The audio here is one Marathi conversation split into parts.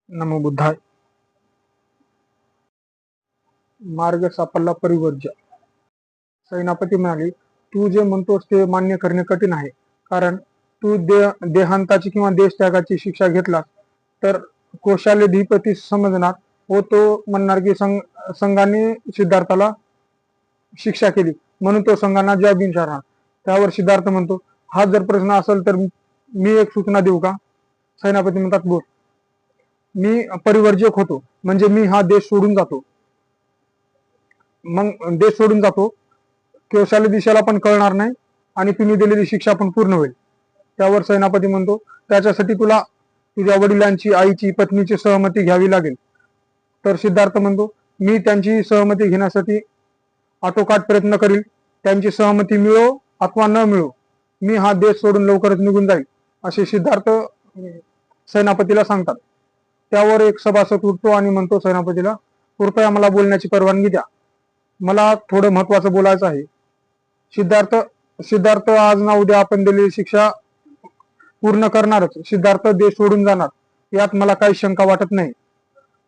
नमो बुद्धाय. मार्ग सापडला परिवर्ज्य. सेनापती म्हणाले, तू जे म्हणतोस ते मान्य करणे कठीण आहे, कारण तू देहांताची किंवा देशत्यागाची शिक्षा घेतलास तर कौशाल्यधिपती समजणार व तो म्हणणार की संघाने सिद्धार्थाला शिक्षा केली म्हणून तो संघांना जवाब विचारणार. त्यावर सिद्धार्थ म्हणतो, हा जर प्रश्न असेल तर मी एक सूचना देऊ का? सेनापती म्हणतात, बोल. मी परिवर्जक होतो म्हणजे मी हा देश सोडून जातो. मग देश सोडून जातो, कौशाल्य दिशेला पण कळणार नाही आणि तुम्ही दिलेली शिक्षा पण पूर्ण होईल. त्यावर सेनापती म्हणतो, त्याच्यासाठी तुला तुझ्या वडिलांची, आईची, पत्नीची सहमती घ्यावी लागेल. तर सिद्धार्थ म्हणतो, मी त्यांची सहमती घेण्यासाठी आटोकाट प्रयत्न करील. त्यांची सहमती मिळो अथवा न मिळो, मी हा देश सोडून लवकरच निघून जाईल, असे सिद्धार्थ सेनापतीला सांगतात. त्यावर एक सभासद उठतो आणि म्हणतो सेनापतीला, कृपया मला बोलण्याची परवानगी द्या, मला थोडं महत्वाचं बोलायचं आहे. सिद्धार्थ सिद्धार्थ आज ना उद्या आपण दिलेली शिक्षा पूर्ण करणारच. सिद्धार्थ देश सोडून जाणार यात मला काही शंका वाटत नाही.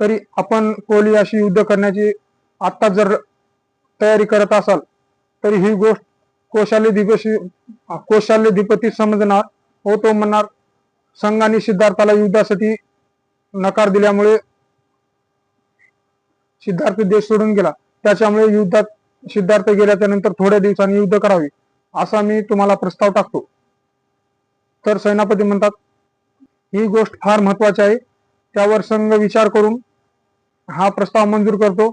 तरी आपण कोहली युद्ध करण्याची आता जर तयारी करत असाल तरी ही गोष्ट कौशाल्यधिपती समजणार व तो म्हणणार, संघाने सिद्धार्थाला युद्धासाठी नकार दिल्यामुळे सिद्धार्थ देश सोडून गेला, त्याच्यामुळे युद्धात सिद्धार्थ गेल्याच्या नंतर थोड्या दिवसांनी युद्ध करावे असा मी तुम्हाला प्रस्ताव टाकतो. तर सेनापती म्हणतात, ही गोष्ट फार महत्वाची आहे, त्यावर संघ विचार करून हा प्रस्ताव मंजूर करतो.